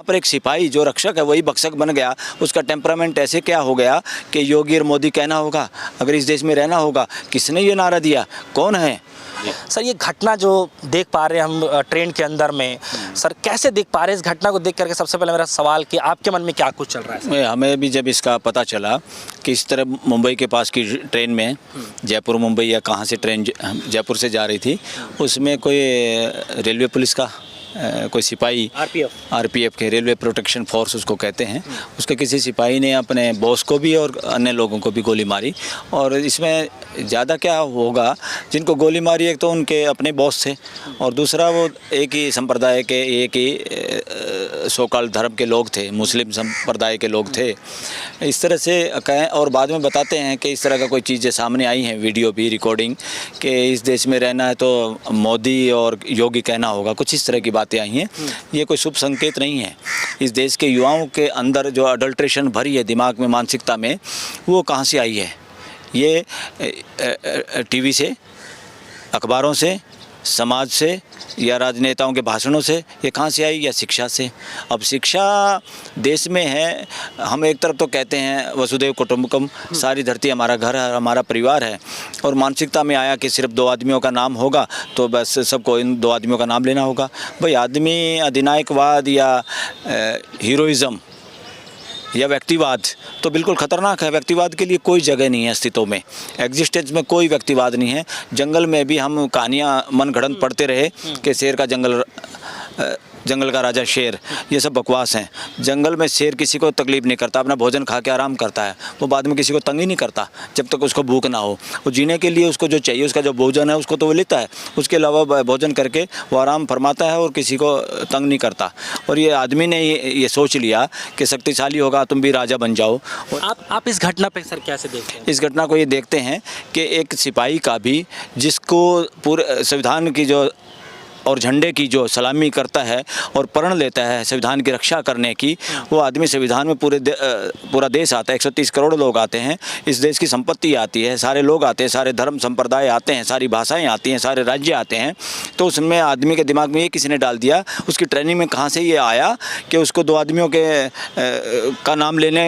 पर एक सिपाही जो रक्षक है वही भक्षक बन गया, उसका टेम्परामेंट ऐसे क्या हो गया कि योगी और मोदी कहना होगा, अगर इस देश में रहना होगा। किसने ये नारा दिया, कौन है? सर ये घटना जो देख पा रहे हैं हम ट्रेन के अंदर में, सर कैसे देख पा रहे हैं इस घटना को देख करके? सबसे पहले मेरा सवाल कि आपके मन में क्या कुछ चल रहा है? हमें भी जब इसका पता चला कि इस तरह मुंबई के पास की ट्रेन में, जयपुर मुंबई या कहाँ से ट्रेन जयपुर से जा रही थी, उसमें कोई रेलवे पुलिस का कोई सिपाही, आरपीएफ के, रेलवे प्रोटेक्शन फोर्स उसको कहते हैं, उसके किसी सिपाही ने अपने बॉस को भी और अन्य लोगों को भी गोली मारी। और इसमें ज़्यादा क्या होगा, जिनको गोली मारी एक तो उनके अपने बॉस थे और दूसरा वो एक ही संप्रदाय के, एक ही सोकाल धर्म के लोग थे, मुस्लिम संप्रदाय के लोग थे। इस तरह से कहें, और बाद में बताते हैं कि इस तरह का कोई चीज़ें सामने आई हैं, वीडियो भी, रिकॉर्डिंग, कि इस देश में रहना है तो मोदी और योगी कहना होगा, कुछ इस तरह की बातें आई हैं। ये कोई शुभ संकेत नहीं है। इस देश के युवाओं के अंदर जो अडल्ट्रेशन भरी है दिमाग में, मानसिकता में, वो कहाँ से आई है? ये टीवी से, अखबारों से, समाज से, या राजनेताओं के भाषणों से, ये कहाँ से आई? या शिक्षा से? अब शिक्षा देश में है, हम एक तरफ तो कहते हैं वसुधैव कुटुंबकम, सारी धरती हमारा घर है, हमारा परिवार है, और मानसिकता में आया कि सिर्फ 2 आदमियों का नाम होगा तो बस सबको इन 2 आदमियों का नाम लेना होगा। भाई आदमी अधिनायकवाद या हीरोइज़म या व्यक्तिवाद तो बिल्कुल ख़तरनाक है। व्यक्तिवाद के लिए कोई जगह नहीं है अस्तित्व में, एग्जिस्टेंस में कोई व्यक्तिवाद नहीं है। जंगल में भी हम कहानियाँ मनगढ़ंत पढ़ते रहे कि शेर का जंगल का राजा शेर, ये सब बकवास हैं। जंगल में शेर किसी को तकलीफ़ नहीं करता, अपना भोजन खा के आराम करता है, वो बाद में किसी को तंग ही नहीं करता जब तक उसको भूख ना हो। वो जीने के लिए उसको जो चाहिए, उसका जो भोजन है उसको तो वो लेता है, उसके अलावा भोजन करके वो आराम फरमाता है और किसी को तंग नहीं करता। और ये आदमी ने ये सोच लिया कि शक्तिशाली होगा, तुम भी राजा बन जाओ। और आप इस घटना पे सर कैसे देखते हैं? इस घटना को ये देखते हैं कि एक सिपाही का भी, जिसको पूरे संविधान की जो और झंडे की जो सलामी करता है और प्रण लेता है संविधान की रक्षा करने की, वो आदमी संविधान में पूरा देश आता है, 130 करोड़ लोग आते हैं, इस देश की संपत्ति आती है, सारे लोग आते हैं, सारे धर्म संप्रदाय आते हैं, सारी भाषाएं आती हैं, सारे राज्य आते हैं। तो उसमें आदमी के दिमाग में ये किसी ने डाल दिया, उसकी ट्रेनिंग में कहाँ से ये आया कि उसको 2 आदमियों के का नाम लेने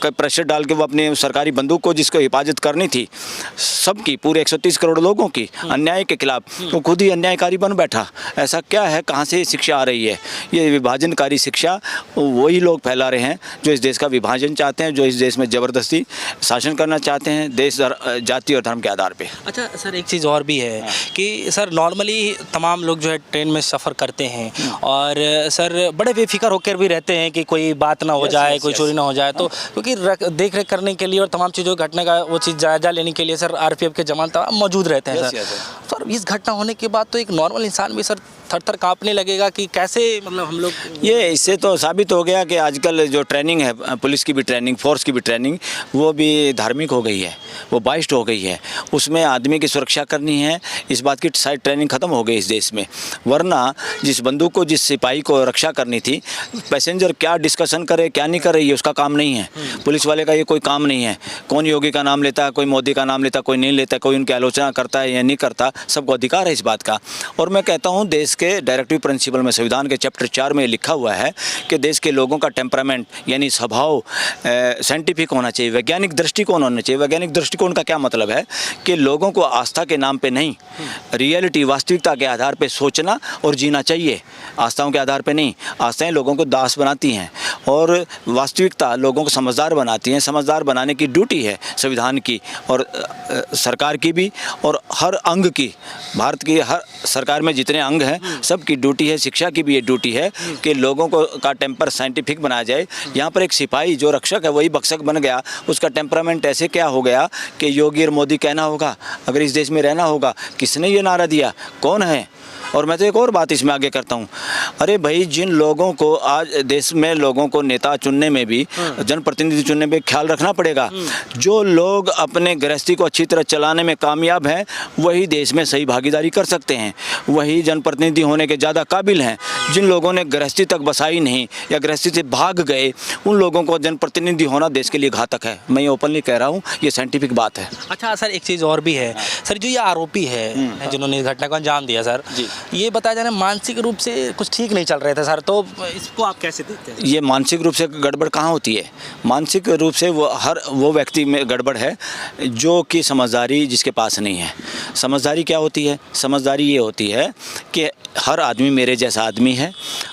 का प्रेशर डाल के वो अपनी सरकारी बंदूक को, जिसको हिफाजत करनी थी सबकी, पूरे 130 करोड़ लोगों की, अन्याय के खिलाफ, वो खुद ही अन्यायकारी बन बैठा। ऐसा क्या है, कहाँ से शिक्षा आ रही है? ये विभाजनकारी शिक्षा वही लोग फैला रहे हैं जो इस देश का विभाजन चाहते हैं, जो इस देश में ज़बरदस्ती शासन करना चाहते हैं, देश, जाति और धर्म के आधार पे। अच्छा सर, एक चीज़ और भी है कि सर नॉर्मली तमाम लोग जो है ट्रेन में सफ़र करते हैं और सर बड़े बेफिक्र होकर भी रहते हैं कि कोई बात ना हो जाए, कोई चोरी ना हो जाए, तो क्योंकि देख रेख करने के लिए और तमाम चीज़ों घटने का वो चीज़ जायजा लेने के लिए सर आरपीएफ के जवान मौजूद रहते हैं। सर इस घटना होने के बाद तो एक नॉर्मल इंसान भी सर थर-थर कांपने लगेगा कि कैसे, मतलब हम लोग ये, इससे तो साबित हो गया कि आजकल जो ट्रेनिंग है, पुलिस की भी ट्रेनिंग, फोर्स की भी ट्रेनिंग, वो भी धार्मिक हो गई है, वो बाइस्ड हो गई है। उसमें आदमी की सुरक्षा करनी है, इस बात की सारी ट्रेनिंग ख़त्म हो गई इस देश में। वरना जिस बंदूक को, जिस सिपाही को रक्षा करनी थी, पैसेंजर क्या डिस्कशन करे क्या नहीं करे, ये उसका काम नहीं है। पुलिस वाले का ये कोई काम नहीं है। कौन योगी का नाम लेता है, कोई मोदी का नाम लेता, कोई नहीं लेता, कोई उनकी आलोचना करता है या नहीं करता, सबको अधिकार है इस बात का। और मैं कहता हूँ देश के डायरेक्टिव प्रिंसिपल में, संविधान के चैप्टर 4 में लिखा हुआ है कि देश के लोगों का टेम्परामेंट यानी स्वभाव साइंटिफिक होना चाहिए, वैज्ञानिक दृष्टिकोण होना चाहिए। वैज्ञानिक दृष्टिकोण का क्या मतलब है कि लोगों को आस्था के नाम पे नहीं, रियलिटी, वास्तविकता के आधार पे सोचना और जीना चाहिए, आस्थाओं के आधार पे नहीं। आस्थाएं लोगों को दास बनाती हैं और वास्तविकता लोगों को समझदार बनाती हैं। समझदार बनाने की ड्यूटी है संविधान की और सरकार की भी, और हर अंग की, भारत की हर सरकार में जितने अंग हैं सबकी ड्यूटी है। शिक्षा की भी ये ड्यूटी है कि लोगों को का टेम्पर साइंटिफिक बनाया जाए। यहाँ पर एक सिपाही जो रक्षक है वही भक्षक बन गया, उसका टेम्परामेंट ऐसे क्या हो गया कि योगी और मोदी कहना होगा, अगर इस देश में रहना होगा। किसने ये नारा दिया, कौन है? और मैं तो एक और बात इसमें आगे करता हूँ, अरे भाई जिन लोगों को आज देश में लोगों को नेता चुनने में भी, जनप्रतिनिधि चुनने में ख्याल रखना पड़ेगा, जो लोग अपने गृहस्थी को अच्छी तरह चलाने में कामयाब हैं वही देश में सही भागीदारी कर सकते हैं, वही जनप्रतिनिधि होने के ज़्यादा काबिल हैं। जिन लोगों ने गृहस्थी तक बसाई नहीं या गृहस्थी से भाग गए, उन लोगों को जनप्रतिनिधि होना देश के लिए घातक है। मैं ये ओपनली कह रहा हूँ, ये साइंटिफिक बात है। अच्छा सर, एक चीज़ और भी है सर, जो ये आरोपी है जिन्होंने इस घटना को अंजाम दिया सर, ये बताया जा रहा है मानसिक रूप से कुछ ठीक नहीं चल रहे थे सर, तो इसको आप कैसे देखते हैं? ये मानसिक रूप से गड़बड़ कहाँ होती है? मानसिक रूप से वो व्यक्ति में गड़बड़ है जो कि समझदारी जिसके पास नहीं है। समझदारी क्या होती है? समझदारी ये होती है कि हर आदमी मेरे जैसा आदमी है,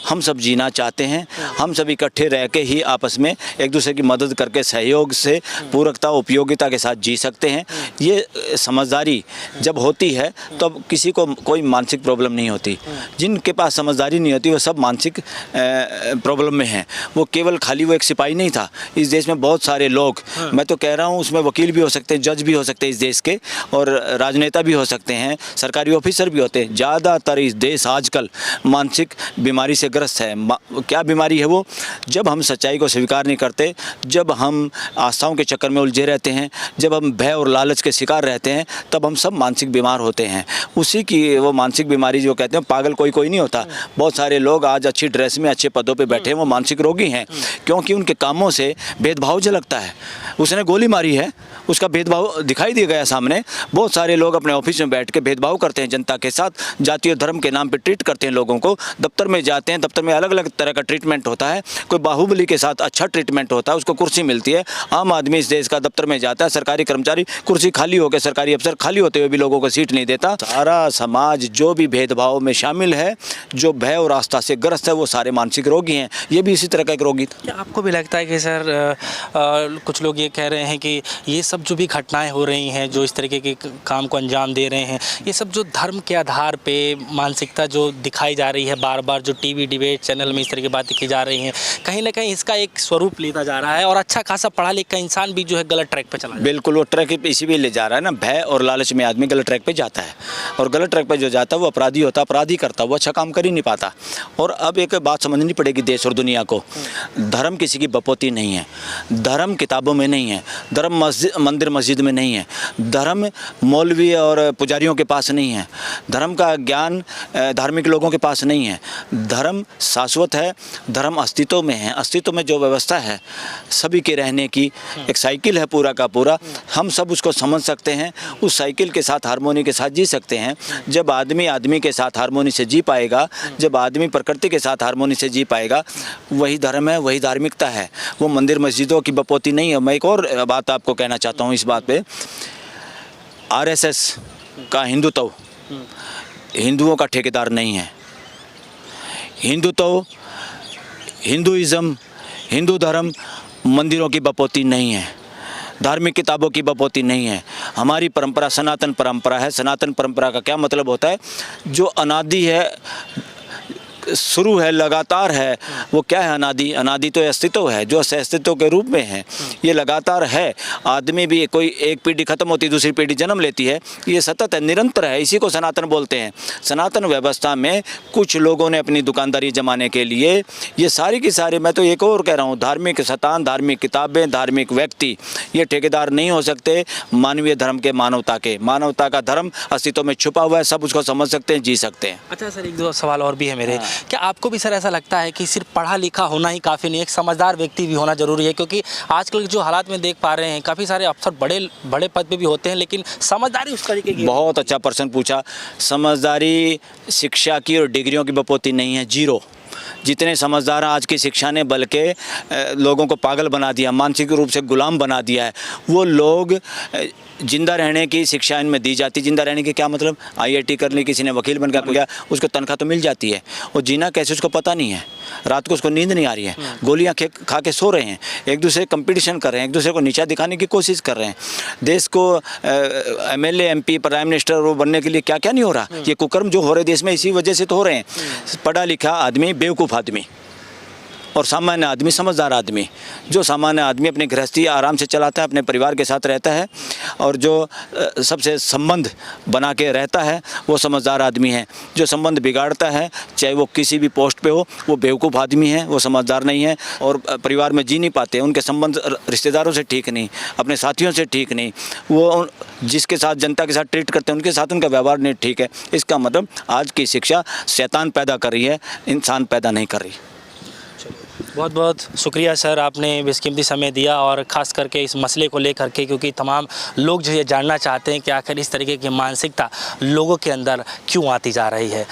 हम सब जीना चाहते हैं, हम सब इकट्ठे रह के ही आपस में एक दूसरे की मदद करके सहयोग से पूरकता उपयोगिता के साथ जी सकते हैं। ये समझदारी जब होती है तब किसी को कोई मानसिक प्रॉब्लम नहीं होती। जिनके पास समझदारी नहीं होती वो सब मानसिक प्रॉब्लम में हैं। वो केवल खाली वो एक सिपाही नहीं था। इस देश में बहुत सारे लोग, मैं तो कह रहा हूँ उसमें वकील भी हो सकते हैं, जज भी हो सकते हैं इस देश के, और राजनेता भी हो सकते हैं, सरकारी ऑफिसर भी होते हैं। ज़्यादातर इस देश आजकल मानसिक बीमारी से ग्रस्त है। क्या बीमारी है वो? जब हम सच्चाई को स्वीकार नहीं करते, जब हम आस्थाओं के चक्कर में उलझे रहते हैं, जब हम भय और लालच के शिकार रहते हैं, तब हम सब मानसिक बीमार होते हैं। उसी की वो मानसिक बीमारी जो कहते हैं, पागल कोई कोई नहीं होता। बहुत सारे लोग आज अच्छी ड्रेस में अच्छे पदों पे बैठे हैं, वो मानसिक रोगी हैं, क्योंकि उनके कामों से भेदभाव झलकता है। उसने गोली मारी है, उसका भेदभाव दिखाई दिया गया सामने। बहुत सारे लोग अपने ऑफिस में बैठ के भेदभाव करते हैं जनता के साथ, जाति और धर्म के नाम पे ट्रीट करते हैं लोगों को। दफ्तर में जाते हैं, दफ्तर में अलग अलग तरह का ट्रीटमेंट होता है। कोई बाहुबली के साथ अच्छा ट्रीटमेंट होता है, उसको कुर्सी मिलती है। आम आदमी इस देश का दफ्तर में जाता है, सरकारी कर्मचारी कुर्सी खाली होकर, सरकारी अफसर खाली होते हुए भी लोगों को सीट नहीं देता। सारा समाज जो भी भेदभाव में शामिल है, जो भय और आस्था से ग्रस्त है, वो सारे मानसिक रोगी हैं। ये भी इसी तरह का एक रोगी था। क्या आपको भी लगता है कि सर कुछ लोग ये कह रहे हैं कि ये सब जो भी घटनाएं हो रही हैं, जो इस तरीके के काम को अंजाम दे रहे हैं, ये सब जो धर्म के आधार पे मानसिकता जो दिखाई जा रही है, बार बार जो टीवी डिबेट चैनल में इस तरह की बातें की जा रही हैं, कहीं ना कहीं इसका एक स्वरूप लेता जा रहा है और अच्छा खासा पढ़ा लिखा इंसान भी जो है गलत ट्रैक पे चला है? बिल्कुल, वो ट्रैक पे इसी भी ले जा रहा है ना। भय और लालच में आदमी गलत ट्रैक पे जाता है, और गलत ट्रैक पे जो जाता है वो अपराधी होता है, अपराधी करता है, वो अच्छा काम कर ही नहीं पाता। और अब एक बात समझनी पड़ेगी देश और दुनिया को, धर्म किसी की बपोती नहीं है, धर्म किताबों में नहीं है, धर्म मंदिर मस्जिद में नहीं है, धर्म मौलवी और पुजारियों के पास नहीं है, धर्म का ज्ञान धार्मिक लोगों के पास नहीं है। धर्म शाश्वत है, धर्म अस्तित्व में है। अस्तित्व में जो व्यवस्था है सभी के रहने की, एक साइकिल है पूरा का पूरा, हम सब उसको समझ सकते हैं, उस साइकिल के साथ हारमोनी के साथ जी सकते हैं। जब आदमी आदमी के साथ हारमोनी से जी पाएगा, जब आदमी प्रकृति के साथ हारमोनी से जी पाएगा, वही धर्म है, वही धार्मिकता है। वो मंदिर मस्जिदों की बपोती नहीं है। मैं एक और बात आपको कहना चाहता हूँ इस बात पे, आरएसएस का हिंदुत्व हिंदुओं का ठेकेदार नहीं है। हिंदुत्व, हिंदुइज्म, हिंदू धर्म मंदिरों की बपोती नहीं है, धार्मिक किताबों की बपोती नहीं है। हमारी परंपरा सनातन परंपरा है। सनातन परंपरा का क्या मतलब होता है? जो अनादि है, शुरू है, लगातार है। वो क्या है अनादि? अनादि तो अस्तित्व है, जो अस्तित्व के रूप में है, ये लगातार है। आदमी भी कोई एक पीढ़ी खत्म होती है, दूसरी पीढ़ी जन्म लेती है, ये सतत है, निरंतर है। इसी को सनातन बोलते हैं। सनातन व्यवस्था में कुछ लोगों ने अपनी दुकानदारी जमाने के लिए ये सारी की सारी, मैं तो एक और कह रहा हूँ, धार्मिक सतान, धार्मिक किताबें, धार्मिक व्यक्ति ये ठेकेदार नहीं हो सकते मानवीय धर्म के, मानवता के। मानवता का धर्म अस्तित्व में छुपा हुआ है, सब उसको समझ सकते हैं, जी सकते हैं। अच्छा सर, एक दो सवाल और भी है मेरे। क्या आपको भी सर ऐसा लगता है कि सिर्फ पढ़ा लिखा होना ही काफ़ी नहीं, एक समझदार व्यक्ति भी होना ज़रूरी है? क्योंकि आजकल जो हालात में देख पा रहे हैं, काफ़ी सारे अफसर बड़े बड़े पद पे भी होते हैं, लेकिन समझदारी उस तरीके की। बहुत अच्छा प्रश्न पूछा। समझदारी शिक्षा की और डिग्रियों की बपोती नहीं है, जीरो। जितने समझदार आज की शिक्षा ने बल्कि लोगों को पागल बना दिया, मानसिक रूप से गुलाम बना दिया है। वो लोग जिंदा रहने की शिक्षा इनमें दी जाती। जिंदा रहने की क्या मतलब? आईआईटी कर ली, किसी ने वकील बन गया, उसको तनख्वाह तो मिल जाती है, और जीना कैसे उसको पता नहीं है। रात को उसको नींद नहीं आ रही है, गोलियां खा के सो रहे हैं, एक दूसरे कंपटीशन कर रहे हैं, एक दूसरे को नीचा दिखाने की कोशिश कर रहे हैं। देश को एमएलए, एमपी, प्राइम मिनिस्टर वो बनने के लिए क्या क्या नहीं हो रहा। ये कुकर्म जो हो रहे देश में इसी वजह से तो हो रहे हैं। पढ़ा लिखा आदमी बेवकूफ़ आदमी और सामान्य आदमी समझदार आदमी। जो सामान्य आदमी अपनी गृहस्थी आराम से चलाता है, अपने परिवार के साथ रहता है, और जो सबसे संबंध बना के रहता है, वो समझदार आदमी है। जो संबंध बिगाड़ता है, चाहे वो किसी भी पोस्ट पे हो, वो बेवकूफ़ आदमी है, वो समझदार नहीं है, और परिवार में जी नहीं पाते। उनके संबंध रिश्तेदारों से ठीक नहीं, अपने साथियों से ठीक नहीं, वो जिसके साथ जनता के साथ ट्रीट करते हैं उनके साथ उनका व्यवहार नहीं ठीक है। इसका मतलब आज की शिक्षा शैतान पैदा कर रही है, इंसान पैदा नहीं कर रही। बहुत बहुत शुक्रिया सर, आपने बेशकीमती समय दिया, और ख़ास करके इस मसले को लेकर के, क्योंकि तमाम लोग जो ये जानना चाहते हैं कि आखिर इस तरीके की मानसिकता लोगों के अंदर क्यों आती जा रही है।